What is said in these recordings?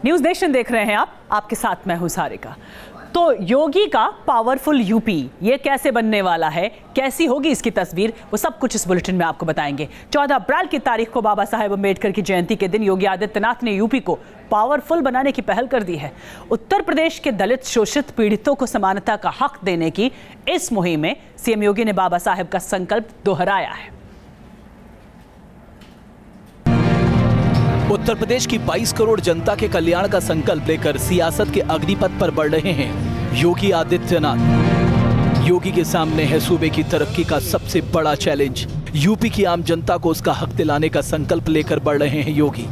News nation देख रहे हैं आप, आपके साथ मैं हूं सारिका। तो योगी का पावरफुल यूपी ये कैसे बनने वाला है, कैसी होगी इसकी तस्वीर, वो सब कुछ इस बुलेटिन में आपको बताएंगे। 14 अप्रैल की तारीख को बाबा साहेब अम्बेडकर की जयंती के दिन योगी आदित्यनाथ ने यूपी को पावरफुल बनाने की पहल कर दी है। उत्तर प्रदेश के दलित शोषित पीड़ितों को समानता का हक देने की इस मुहिम में सीएम योगी ने बाबा साहेब का संकल्प दोहराया है। उत्तर प्रदेश की 22 करोड़ जनता के कल्याण का संकल्प लेकर सियासत के अग्निपथ पर बढ़ रहे हैं योगी आदित्यनाथ। योगी के सामने है सूबे की तरक्की का सबसे बड़ा चैलेंज। यूपी की आम जनता को उसका हक दिलाने का संकल्प लेकर बढ़ रहे हैं योगी।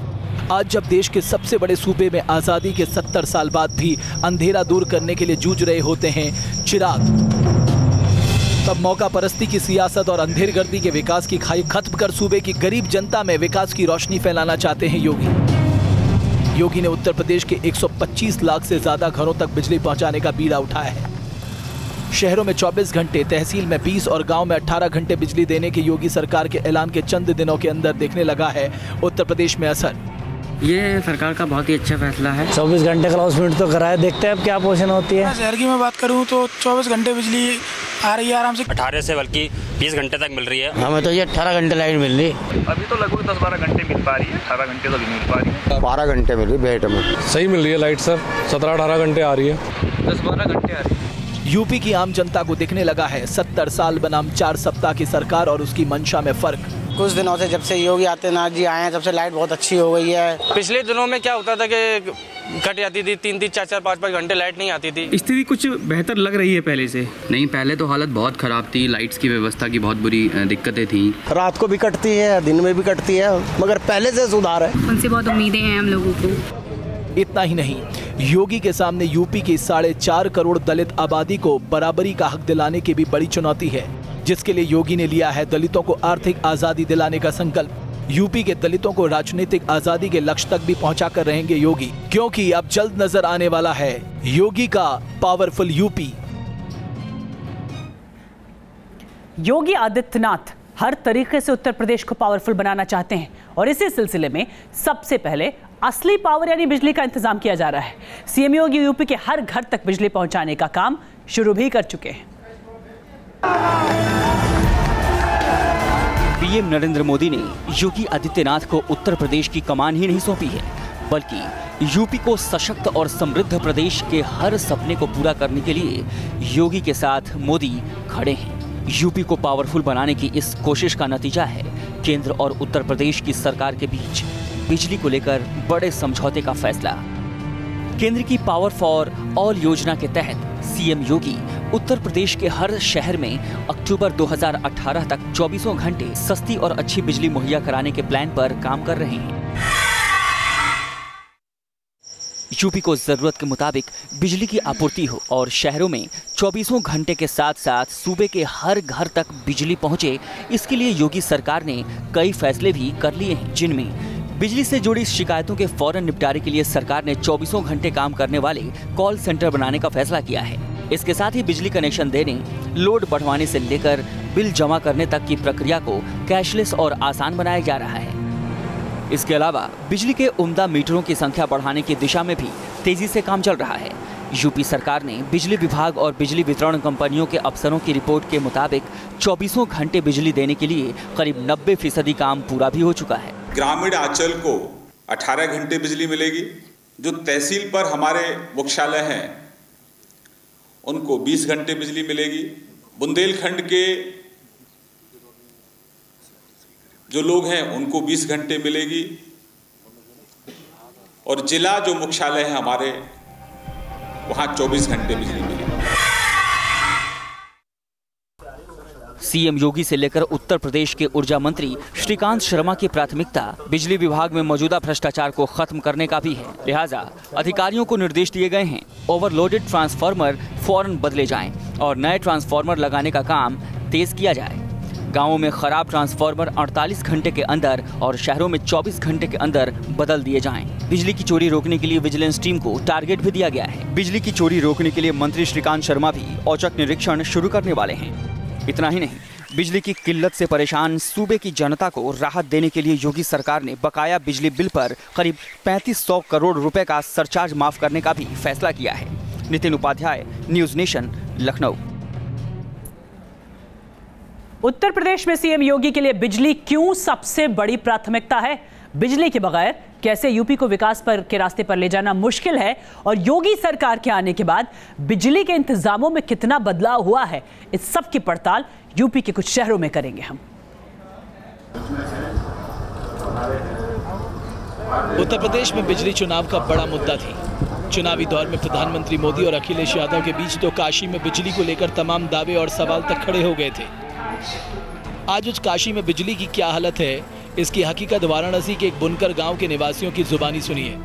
आज जब देश के सबसे बड़े सूबे में आजादी के 70 साल बाद भी अंधेरा दूर करने के लिए जूझ रहे होते हैं चिराग, तब मौका परस्ती की सियासत और अंधेरगर्दी के विकास की खाई खत्म कर सूबे की गरीब जनता में विकास की रोशनी फैलाना चाहते हैं योगी। योगी ने उत्तर प्रदेश के 125 लाख से ज्यादा घरों तक बिजली पहुंचाने का बीड़ा उठाया है। शहरों में 24 घंटे, तहसील में 20 और गांव में 18 घंटे बिजली देने के योगी सरकार के ऐलान के चंद दिनों के अंदर देखने लगा है उत्तर प्रदेश में असर। ये सरकार का बहुत ही अच्छा फैसला है। 24 घंटे का अनाउंसमेंट तो कराया, देखते हैं अब क्या पोजीशन होती है। शहर की मैं बात करूं तो 24 घंटे बिजली आ रही है आराम से। 18 से बल्कि 20 घंटे तक मिल रही है। हमें तो ये 18 घंटे लाइट मिल रही। अभी तो लगभग 10-12 घंटे मिल पा रही है, 18 घंटे तो भी मिल पा रही है। 12 घंटे मिल रही बेट में। सही मिल रही है लाइट सर, 17-18 घंटे आ रही है। 10-12 घंटे आ रही है। यूपी की आम जनता को दिखने लगा है 70 साल बनाम 4 सप्ताह की सरकार और उसकी मंशा में फर्क। कुछ दिनों से जब से योगी आदित्यनाथ जी आए हैं तब से लाइट बहुत अच्छी हो गई है। पिछले दिनों में क्या होता था कि कट जाती थी, 3-3, 4-4, 5-5 घंटे लाइट नहीं आती थी। स्थिति कुछ बेहतर लग रही है पहले से। नहीं, पहले तो हालत बहुत खराब थी, लाइट्स की व्यवस्था की बहुत बुरी दिक्कतें थी। रात को भी कटती है, दिन में भी कटती है, मगर पहले से सुधार है। उनसे बहुत उम्मीदें हैं हम लोगों को। इतना ही नहीं, योगी के सामने यूपी की 4.5 करोड़ दलित आबादी को बराबरी का हक दिलाने की भी बड़ी चुनौती है, जिसके लिए योगी ने लिया है दलितों को आर्थिक आजादी दिलाने का संकल्प। यूपी के दलितों को राजनीतिक आजादी के लक्ष्य तक भी पहुंचाकर रहेंगे योगी, क्योंकि अब जल्द नजर आने वाला है योगी का पावरफुल यूपी। योगी आदित्यनाथ हर तरीके से उत्तर प्रदेश को पावरफुल बनाना चाहते हैं और इसी सिलसिले में सबसे पहले असली पावर यानी बिजली का इंतजाम किया जा रहा है। सीएम योगी यूपी के हर घर तक बिजली पहुंचाने का काम शुरू भी कर चुके हैं। पीएम नरेंद्र मोदी ने योगी आदित्यनाथ को उत्तर प्रदेश की कमान ही नहीं सौंपी है, बल्कि यूपी को सशक्त और समृद्ध प्रदेश के हर सपने को पूरा करने के लिए योगी के साथ मोदी खड़े हैं। यूपी को पावरफुल बनाने की इस कोशिश का नतीजा है केंद्र और उत्तर प्रदेश की सरकार के बीच बिजली को लेकर बड़े समझौते का फैसला। केंद्र की पावर फॉर ऑल योजना के तहत सीएम योगी उत्तर प्रदेश के हर शहर में अक्टूबर 2018 तक 24 घंटे सस्ती और अच्छी बिजली मुहैया कराने के प्लान पर काम कर रहे हैं। यूपी को जरूरत के मुताबिक बिजली की आपूर्ति हो और शहरों में 24 घंटे के साथ साथ सूबे के हर घर तक बिजली पहुंचे, इसके लिए योगी सरकार ने कई फैसले भी कर लिए हैं, जिनमें बिजली से जुड़ी शिकायतों के फौरन निपटारे के लिए सरकार ने 24 घंटे काम करने वाले कॉल सेंटर बनाने का फैसला किया है। इसके साथ ही बिजली कनेक्शन देने, लोड बढ़वाने से लेकर बिल जमा करने तक की प्रक्रिया को कैशलेस और आसान बनाया जा रहा है। इसके अलावा बिजली के उम्दा मीटरों की संख्या बढ़ाने की दिशा में भी तेजी से काम चल रहा है। यूपी सरकार ने बिजली विभाग और बिजली वितरण कंपनियों के अफसरों की रिपोर्ट के मुताबिक 24 घंटे बिजली देने के लिए करीब 90% काम पूरा भी हो चुका है। ग्रामीण अंचल को 18 घंटे बिजली मिलेगी। जो तहसील पर हमारे मुख्यालय हैं उनको 20 घंटे बिजली मिलेगी। बुंदेलखंड के जो लोग हैं उनको 20 घंटे मिलेगी और जिला जो मुख्यालय है हमारे वहां 24 घंटे बिजली मिलेगी। सीएम योगी से लेकर उत्तर प्रदेश के ऊर्जा मंत्री श्रीकांत शर्मा की प्राथमिकता बिजली विभाग में मौजूदा भ्रष्टाचार को खत्म करने का भी है। लिहाजा अधिकारियों को निर्देश दिए गए हैं ओवरलोडेड ट्रांसफार्मर फौरन बदले जाएं और नए ट्रांसफार्मर लगाने का काम तेज किया जाए। गांवों में खराब ट्रांसफार्मर 48 घंटे के अंदर और शहरों में 24 घंटे के अंदर बदल दिए जाएं। बिजली की चोरी रोकने के लिए विजिलेंस टीम को टारगेट भी दिया गया है। बिजली की चोरी रोकने के लिए मंत्री श्रीकांत शर्मा भी औचक निरीक्षण शुरू करने वाले हैं। इतना ही नहीं, बिजली की किल्लत से परेशान सूबे की जनता को राहत देने के लिए योगी सरकार ने बकाया बिजली बिल पर करीब 3500 करोड़ रुपए का सरचार्ज माफ करने का भी फैसला किया है। Nitin Upadhyay, news nation, Lucknow. उत्तर प्रदेश में सीएम योगी के लिए बिजली क्यों सबसे बड़ी प्राथमिकता है? बिजली के बगैर कैसे यूपी को विकास के रास्ते पर ले जाना मुश्किल है और योगी सरकार के आने के बाद बिजली के इंतजामों में कितना बदलाव हुआ है, इस सब की पड़ताल यूपी के कुछ शहरों में करेंगे हम। उत्तर प्रदेश में बिजली चुनाव का बड़ा मुद्दा थी। चुनावी दौर में प्रधानमंत्री मोदी और अखिलेश यादव के बीच तो काशी में बिजली को लेकर तमाम दावे और सवाल तक खड़े हो गए थे। आज उस काशी में बिजली की क्या हालत है, इसकी हकीकत वाराणसी के एक बुनकर गांव के निवासियों की जुबानी सुनिए।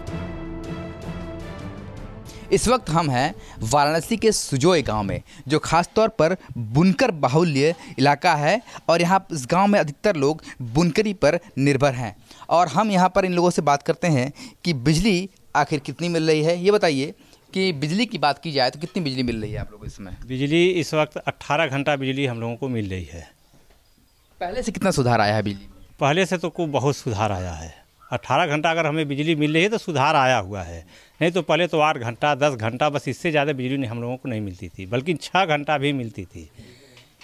इस वक्त हम हैं वाराणसी के सुजोय गांव में, जो खास तौर पर बुनकर बाहुल्य इलाका है और यहाँ इस गांव में अधिकतर लोग बुनकरी पर निर्भर हैं। और हम यहाँ पर इन लोगों से बात करते हैं कि बिजली आखिर कितनी मिल रही है। ये बताइए कि बिजली की बात की जाए तो कितनी बिजली मिल रही है आप लोगों को इसमें? बिजली इस वक्त 18 घंटा बिजली हम लोगों को मिल रही है। पहले से कितना सुधार आया है बिजली में? पहले से तो खूब बहुत सुधार आया है। 18 घंटा अगर हमें बिजली मिल रही है तो सुधार आया हुआ है, नहीं तो पहले तो 8 घंटा 10 घंटा बस, इससे ज़्यादा बिजली हम लोगों को नहीं मिलती थी, बल्कि 6 घंटा भी मिलती थी।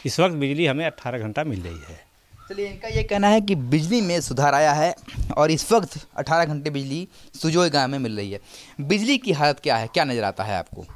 इस वक्त बिजली हमें 18 घंटा मिल रही है। चलिए, इनका ये कहना है कि बिजली में सुधार आया है और इस वक्त 18 घंटे बिजली सुजोय गाँव में मिल रही है। बिजली की हालत क्या है, क्या नज़र आता है आपको?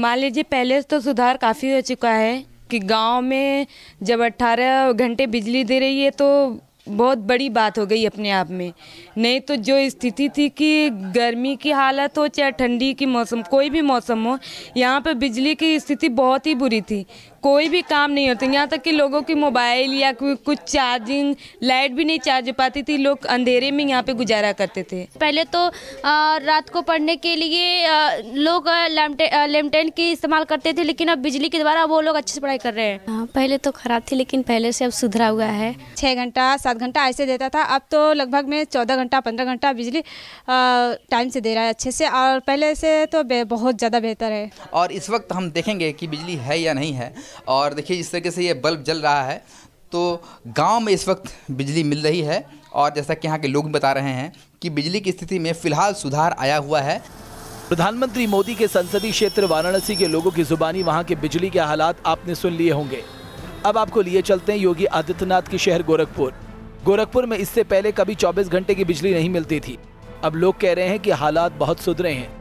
मान लीजिए पहले तो सुधार काफ़ी हो चुका है कि गांव में जब 18 घंटे बिजली दे रही है तो बहुत बड़ी बात हो गई अपने आप में। नहीं तो जो स्थिति थी कि गर्मी की हालत हो चाहे ठंडी की मौसम, कोई भी मौसम हो, यहाँ पे बिजली की स्थिति बहुत ही बुरी थी। कोई भी काम नहीं होता, यहाँ तक कि लोगों की मोबाइल या कुछ चार्जिंग लाइट भी नहीं चार्ज हो पाती थी। लोग अंधेरे में यहाँ पे गुजारा करते थे। पहले तो रात को पढ़ने के लिए लोग लैम्पटेन की इस्तेमाल करते थे, लेकिन अब बिजली के द्वारा वो लोग अच्छे से पढ़ाई कर रहे हैं। पहले तो खराब थी, लेकिन पहले से अब सुधरा हुआ है। 6 घंटा 7 घंटा ऐसे देता था, अब तो लगभग में 14 घंटा 15 घंटा बिजली टाइम से दे रहा है अच्छे से, और पहले से तो बहुत ज़्यादा बेहतर है। और इस वक्त हम देखेंगे कि बिजली है या नहीं है। और देखिए जिस तरीके से ये बल्ब जल रहा है, तो गांव में इस वक्त बिजली मिल रही है और जैसा कि यहाँ के लोग बता रहे हैं कि बिजली की स्थिति में फिलहाल सुधार आया हुआ है। प्रधानमंत्री मोदी के संसदीय क्षेत्र वाराणसी के लोगों की जुबानी वहाँ के बिजली के हालात आपने सुन लिए होंगे। अब आपको लिए चलते हैं योगी आदित्यनाथ के शहर गोरखपुर। गोरखपुर में इससे पहले कभी 24 घंटे की बिजली नहीं मिलती थी। अब लोग कह रहे हैं कि हालात बहुत सुधरे हैं।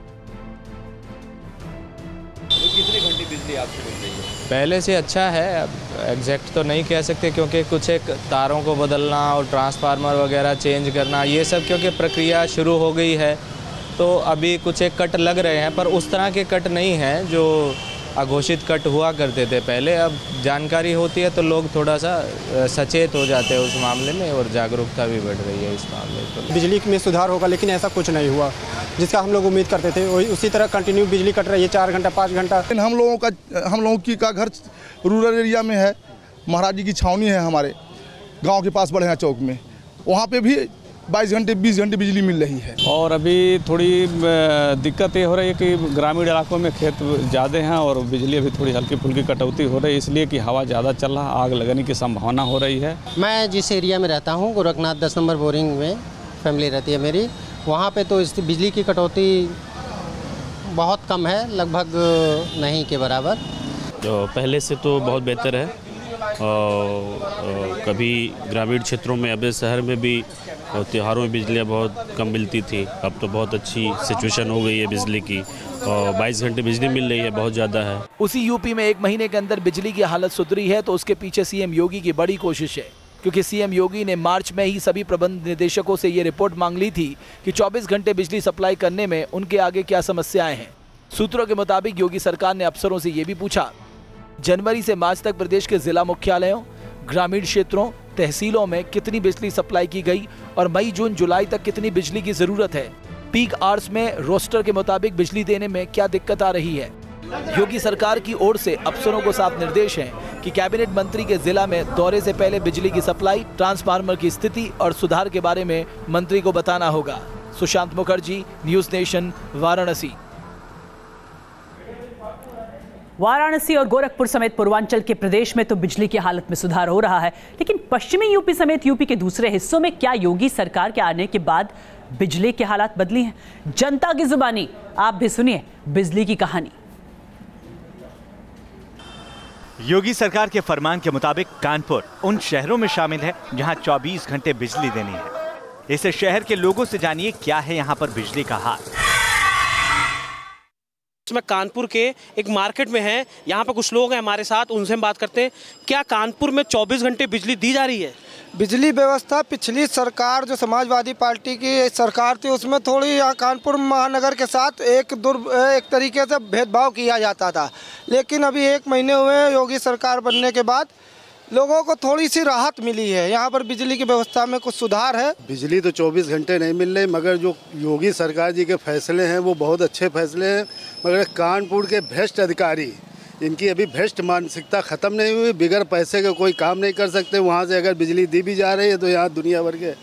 कितने घंटे बिजली आपको मिल रही है? पहले से अच्छा है, अब एग्जैक्ट तो नहीं कह सकते क्योंकि कुछ एक तारों को बदलना और ट्रांसफार्मर वगैरह चेंज करना, ये सब क्योंकि प्रक्रिया शुरू हो गई है, तो अभी कुछ एक कट लग रहे हैं, पर उस तरह के कट नहीं हैं जो अघोषित कट हुआ करते थे पहले। अब जानकारी होती है तो लोग थोड़ा सा सचेत हो जाते हैं उस मामले में और जागरूकता भी बढ़ रही है इस मामले पर। बिजली में सुधार होगा, लेकिन ऐसा कुछ नहीं हुआ जिसका हम लोग उम्मीद करते थे। उसी तरह कंटिन्यू बिजली कट रही है 4 घंटा 5 घंटा। हम लोगों का घर रूरल एरिया में है। महाराज जी की छावनी है हमारे गाँव के पास बढ़िया चौक में, वहाँ पर भी 22 घंटे 20 घंटे बिजली मिल रही है। और अभी थोड़ी दिक्कत ये हो रही है कि ग्रामीण इलाकों में खेत ज़्यादा हैं और बिजली अभी थोड़ी हल्की फुल्की कटौती हो रही है, इसलिए कि हवा ज़्यादा चल रहा, आग लगने की संभावना हो रही है। मैं जिस एरिया में रहता हूँ, गोरखनाथ 10 नंबर बोरिंग में फैमिली रहती है मेरी, वहाँ पे तो इस बिजली की कटौती बहुत कम है, लगभग नहीं के बराबर। तो पहले से तो बहुत बेहतर है। और कभी ग्रामीण क्षेत्रों में, अब शहर में भी त्योहारों में बिजलियाँ बहुत कम मिलती थी, अब तो बहुत अच्छी सिचुएशन हो गई है बिजली की और 22 घंटे बिजली मिल रही है, बहुत ज़्यादा है। उसी यूपी में 1 महीने के अंदर बिजली की हालत सुधरी है, तो उसके पीछे सीएम योगी की बड़ी कोशिश है, क्योंकि सीएम योगी ने मार्च में ही सभी प्रबंध निदेशकों से ये रिपोर्ट मांग ली थी कि 24 घंटे बिजली सप्लाई करने में उनके आगे क्या समस्याएं हैं। सूत्रों के मुताबिक योगी सरकार ने अफसरों से ये भी पूछा, जनवरी से मार्च तक प्रदेश के जिला मुख्यालयों, ग्रामीण क्षेत्रों, तहसीलों में कितनी बिजली सप्लाई की गई और मई जून जुलाई तक कितनी बिजली की जरूरत है। पीक आवर्स में रोस्टर के मुताबिक बिजली देने में क्या दिक्कत आ रही है। योगी सरकार की ओर से अफसरों को साफ निर्देश है कि कैबिनेट मंत्री के जिला में दौरे से पहले बिजली की सप्लाई, ट्रांसफार्मर की स्थिति और सुधार के बारे में मंत्री को बताना होगा। Sushant Mukherjee, News Nation, Varanasi. वाराणसी और गोरखपुर समेत पूर्वांचल के प्रदेश में तो बिजली की हालत में सुधार हो रहा है, लेकिन पश्चिमी यूपी समेत यूपी के दूसरे हिस्सों में क्या योगी सरकार के आने के बाद बिजली के हालात बदली हैं? जनता की जुबानी आप भी सुनिए बिजली की कहानी। योगी सरकार के फरमान के मुताबिक कानपुर उन शहरों में शामिल है जहां 24 घंटे बिजली देनी है। इसे शहर के लोगों से जानिए क्या है यहां पर बिजली का हाल। मैं कानपुर के एक मार्केट में है, यहाँ पर कुछ लोग हैं हमारे साथ, उनसे हम बात करते हैं। क्या कानपुर में 24 घंटे बिजली दी जा रही है? बिजली व्यवस्था पिछली सरकार जो समाजवादी पार्टी की सरकार थी उसमें थोड़ी यहाँ कानपुर महानगर के साथ एक तरीके से भेदभाव किया जाता था, लेकिन अभी 1 महीने हुए योगी सरकार बनने के बाद लोगों को थोड़ी सी राहत मिली है। यहाँ पर बिजली की व्यवस्था में कुछ सुधार है। बिजली तो 24 घंटे नहीं मिल रही, मगर जो योगी सरकार जी के फैसले हैं वो बहुत अच्छे फैसले हैं। मगर कानपुर के भ्रष्ट अधिकारी, इनकी अभी भ्रष्ट मानसिकता ख़त्म नहीं हुई। बिगर पैसे के कोई काम नहीं कर सकते। वहाँ से अगर बिजली दी भी जा रही है तो यहाँ दुनिया भर के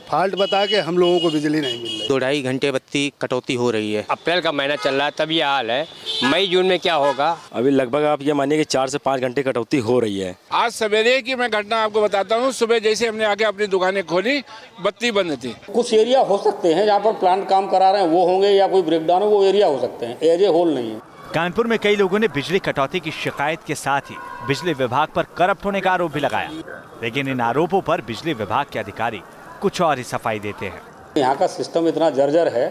फाल्ट बता के हम लोगों को बिजली नहीं मिल रही। 2-2.5 घंटे बत्ती कटौती हो रही है। अप्रैल का महीना चल रहा है तब ये हाल है, मई जून में क्या होगा? अभी लगभग आप ये मानिए कि 4 से 5 घंटे कटौती हो रही है। आज सवेरे की मैं घटना आपको बताता हूँ। सुबह जैसे हमने आके अपनी दुकानें खोली, बत्ती बंद थी। कुछ एरिया हो सकते हैं जहाँ पर प्लांट काम करा रहे हैं वो होंगे, या कोई ब्रेकडाउन हो, वो एरिया हो सकते हैं, एरिया होल नहीं है। कानपुर में कई लोगों ने बिजली कटौती की शिकायत के साथ ही बिजली विभाग पर करप्ट होने का आरोप भी लगाया, लेकिन इन आरोपों पर बिजली विभाग के अधिकारी कुछ और ही सफाई देते हैं। यहाँ का सिस्टम इतना जर्जर है,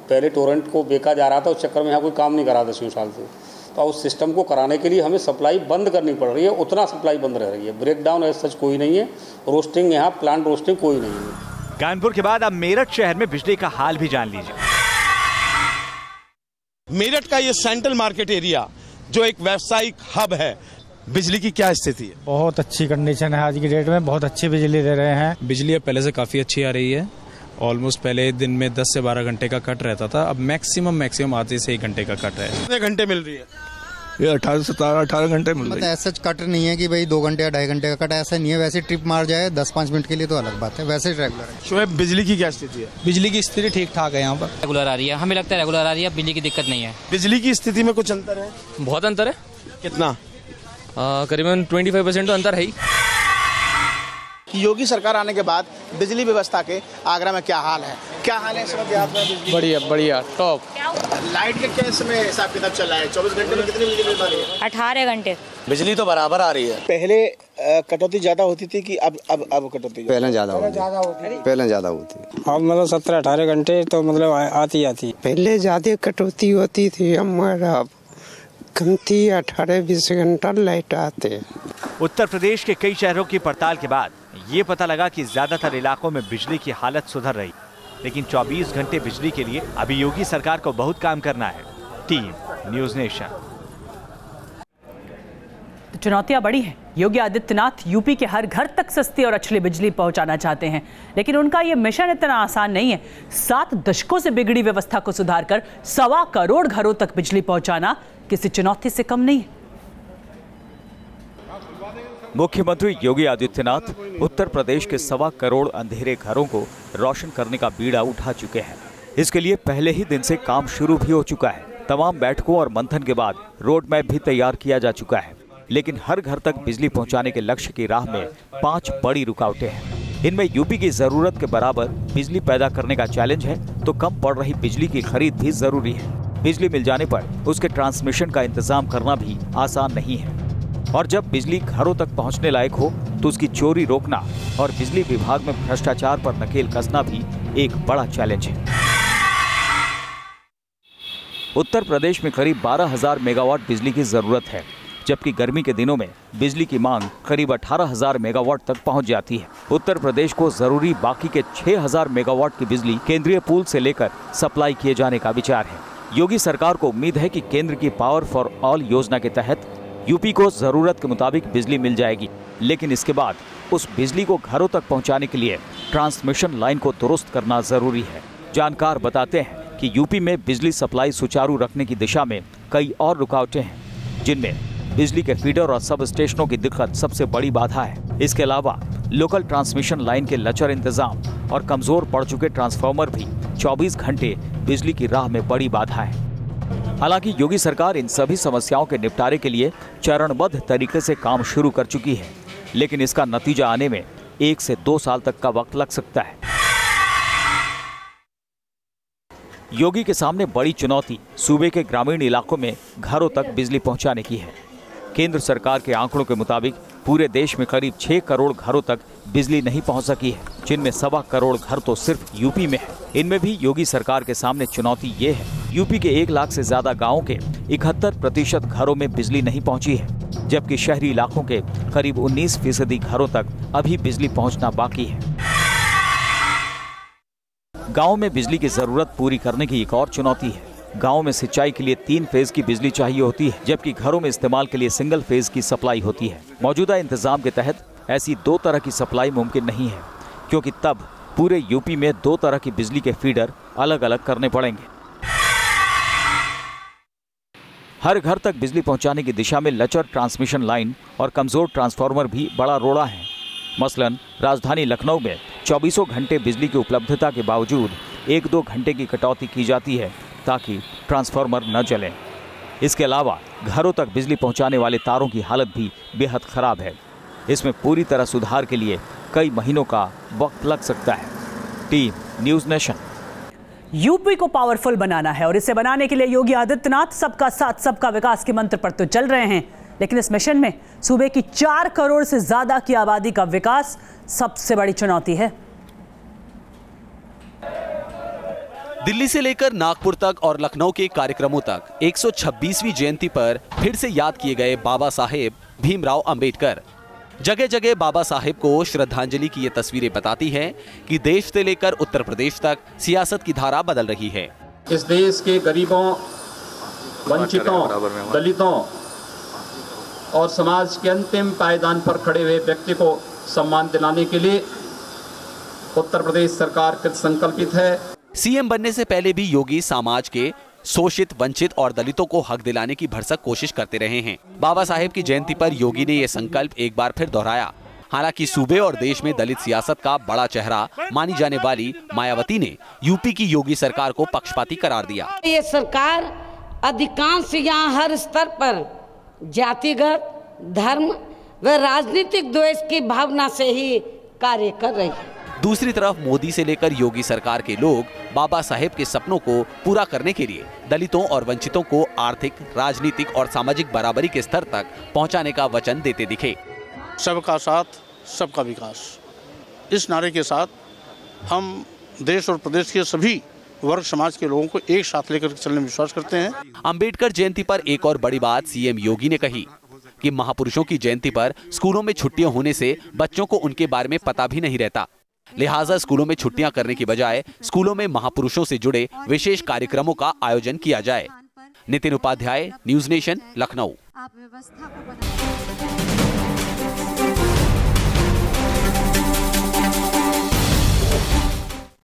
पहले टोरेंट को बेचा जा रहा था, उस चक्कर में यहाँ कोई काम नहीं करा 10 साल से। तो उस सिस्टम को कराने के लिए हमें सप्लाई बंद करनी पड़ रही है, उतना सप्लाई बंद रह रही है। ब्रेकडाउन ऐसा सच कोई नहीं है, रोस्टिंग यहाँ प्लांट रोस्टिंग कोई नहीं है। कानपुर के बाद अब मेरठ शहर में बिजली का हाल भी जान लीजिए। मेरठ का ये सेंट्रल मार्केट एरिया जो एक व्यावसायिक हब है, बिजली की क्या स्थिति है? बहुत अच्छी कंडीशन है आज की डेट में, बहुत अच्छी बिजली दे रहे हैं। बिजली अब पहले से काफ़ी अच्छी आ रही है। ऑलमोस्ट पहले दिन में 10 से 12 घंटे का कट रहता था, अब मैक्सिमम आधे से 1 घंटे का कट है। कितने घंटे मिल रही है? ये 18 से 18 घंटे मिल रही है। ऐसा कट नहीं है कि भाई 2 घंटे या 2.5 घंटे का कट, ऐसा नहीं है। वैसे ट्रिप मार जाए 10-5 मिनट के लिए तो अलग बात है, वैसे रेगुलर है। शोएब, बिजली की क्या स्थिति है? बिजली की स्थिति ठीक ठाक है यहाँ पर, रेगुलर आ रही है। हमें लगता है रेगुलर आ रही है, बिजली की दिक्कत नहीं है। बिजली की स्थिति में कुछ अंतर है? बहुत अंतर है। कितना? करीबन 25% तो अंतर है ही। योगी सरकार आने के बाद बिजली व्यवस्था के आगरा में क्या हाल है? क्या हाल है इस वक्त देहात में बिजली? बढ़िया टॉप। लाइट के केस में हिसाब किताब चल रहा है, 24 घंटे में कितनी बिजली मिल रही है? 18 घंटे। बिजली तो बराबर आ रही है। पहले कटौती ज्यादा होती थी कि अब कटौती? पहले ज्यादा होती। अब मतलब 17-18 घंटे तो मतलब आती। पहले ज्यादा कटौती होती थी, अब कमती 18-20 घंटा लाइट आते। उत्तर प्रदेश के कई शहरों की पड़ताल के बाद ये पता लगा कि ज्यादातर इलाकों में बिजली की हालत सुधर रही, लेकिन 24 घंटे बिजली के लिए अभी योगी सरकार को बहुत काम करना है। Team news nation. चुनौतियां बड़ी हैं। योगी आदित्यनाथ यूपी के हर घर तक सस्ती और अच्छी बिजली पहुंचाना चाहते हैं, लेकिन उनका यह मिशन इतना आसान नहीं है। 7 दशकों से बिगड़ी व्यवस्था को सुधारकर 1.25 करोड़ घरों तक बिजली पहुंचाना किसी चुनौती से कम नहीं है। मुख्यमंत्री योगी आदित्यनाथ उत्तर प्रदेश के 1.25 करोड़ अंधेरे घरों को रोशन करने का बीड़ा उठा चुके हैं। इसके लिए पहले ही दिन से काम शुरू भी हो चुका है। तमाम बैठकों और मंथन के बाद रोड मैप भी तैयार किया जा चुका है, लेकिन हर घर तक बिजली पहुंचाने के लक्ष्य की राह में 5 बड़ी रुकावटें हैं। इनमें यूपी की जरूरत के बराबर बिजली पैदा करने का चैलेंज है, तो कम पड़ रही बिजली की खरीद भी जरूरी है। बिजली मिल जाने पर उसके ट्रांसमिशन का इंतजाम करना भी आसान नहीं है, और जब बिजली घरों तक पहुंचने लायक हो तो उसकी चोरी रोकना और बिजली विभाग में भ्रष्टाचार पर नकेल कसना भी एक बड़ा चैलेंज है। उत्तर प्रदेश में करीब 12,000 मेगावाट बिजली की जरूरत है, जबकि गर्मी के दिनों में बिजली की मांग करीब 18,000 मेगावाट तक पहुंच जाती है। उत्तर प्रदेश को जरूरी बाकी के 6,000 मेगावाट की बिजली केंद्रीय पूल से लेकर सप्लाई किए जाने का विचार है। योगी सरकार को उम्मीद है कि केंद्र की पावर फॉर ऑल योजना के तहत यूपी को जरूरत के मुताबिक बिजली मिल जाएगी, लेकिन इसके बाद उस बिजली को घरों तक पहुंचाने के लिए ट्रांसमिशन लाइन को दुरुस्त करना जरूरी है। जानकार बताते हैं कि यूपी में बिजली सप्लाई सुचारू रखने की दिशा में कई और रुकावटें हैं, जिनमें बिजली के फीडर और सब स्टेशनों की दिक्कत सबसे बड़ी बाधा है। इसके अलावा लोकल ट्रांसमिशन लाइन के लचर इंतजाम और कमजोर पड़ चुके ट्रांसफार्मर भी 24 घंटे बिजली की राह में बड़ी बाधा है। हालांकि योगी सरकार इन सभी समस्याओं के निपटारे के लिए चरणबद्ध तरीके से काम शुरू कर चुकी है, लेकिन इसका नतीजा आने में 1 से 2 साल तक का वक्त लग सकता है। योगी के सामने बड़ी चुनौती सूबे के ग्रामीण इलाकों में घरों तक बिजली पहुंचाने की है। केंद्र सरकार के आंकड़ों के मुताबिक पूरे देश में करीब 6 करोड़ घरों तक बिजली नहीं पहुंच सकी है, जिनमें 1.25 करोड़ घर तो सिर्फ यूपी में है। इनमें भी योगी सरकार के सामने चुनौती ये है, यूपी के 1 लाख से ज्यादा गाँवों के 71% घरों में बिजली नहीं पहुंची है, जबकि शहरी इलाकों के करीब 19% घरों तक अभी बिजली पहुंचना बाकी है। गाँव में बिजली की जरूरत पूरी करने की एक और चुनौती है। गाँव में सिंचाई के लिए 3 फेज की बिजली चाहिए होती है, जबकि घरों में इस्तेमाल के लिए सिंगल फेज की सप्लाई होती है। मौजूदा इंतजाम के तहत ऐसी 2 तरह की सप्लाई मुमकिन नहीं है, क्योंकि तब पूरे यूपी में 2 तरह की बिजली के फीडर अलग अलग करने पड़ेंगे। हर घर तक बिजली पहुंचाने की दिशा में लचर ट्रांसमिशन लाइन और कमजोर ट्रांसफार्मर भी बड़ा रोड़ा है। मसलन राजधानी लखनऊ में 24 घंटे बिजली की उपलब्धता के बावजूद 1-2 घंटे की कटौती की जाती है ताकि ट्रांसफार्मर न चले। इसके अलावा घरों तक बिजली पहुंचाने वाले तारों की हालत भी बेहद खराब है। इसमें पूरी तरह सुधार के लिए कई महीनों का वक्त लग सकता है। Team news nation. यूपी को पावरफुल बनाना है और इसे बनाने के लिए योगी आदित्यनाथ सबका साथ सबका विकास के मंत्र पर तो चल रहे हैं, लेकिन इस मिशन में सूबे की 4 करोड़ से ज्यादा की आबादी का विकास सबसे बड़ी चुनौती है। दिल्ली से लेकर नागपुर तक और लखनऊ के कार्यक्रमों तक 126वीं जयंती पर फिर से याद किए गए बाबा साहेब भीमराव अंबेडकर। जगह जगह बाबा साहेब को श्रद्धांजलि की ये तस्वीरें बताती हैं कि देश से लेकर उत्तर प्रदेश तक सियासत की धारा बदल रही है। इस देश के गरीबों, वंचितों, दलितों और समाज के अंतिम पायदान पर खड़े हुए व्यक्ति को सम्मान दिलाने के लिए उत्तर प्रदेश सरकार कृत संकल्पित है। सीएम बनने से पहले भी योगी समाज के शोषित, वंचित और दलितों को हक दिलाने की भरसक कोशिश करते रहे हैं। बाबा साहेब की जयंती पर योगी ने यह संकल्प एक बार फिर दोहराया। हालांकि सूबे और देश में दलित सियासत का बड़ा चेहरा मानी जाने वाली मायावती ने यूपी की योगी सरकार को पक्षपाती करार दिया। ये सरकार अधिकांश यहाँ हर स्तर पर जातिगत, धर्म व राजनीतिक द्वेष की भावना से ही कार्य कर रही है। दूसरी तरफ मोदी से लेकर योगी सरकार के लोग बाबा साहेब के सपनों को पूरा करने के लिए दलितों और वंचितों को आर्थिक, राजनीतिक और सामाजिक बराबरी के स्तर तक पहुंचाने का वचन देते दिखे। सबका साथ, सबका विकास, इस नारे के साथ हम देश और प्रदेश के सभी वर्ग समाज के लोगों को एक साथ लेकर चलने में विश्वास करते हैं। अंबेडकर जयंती पर एक और बड़ी बात सीएम योगी ने कही कि महापुरुषों की जयंती पर स्कूलों में छुट्टियां होने से बच्चों को उनके बारे में पता भी नहीं रहता। लिहाजा स्कूलों में छुट्टियां करने की बजाय स्कूलों में महापुरुषों से जुड़े विशेष कार्यक्रमों का आयोजन किया जाए। Nitin Upadhyay, news nation, Lucknow.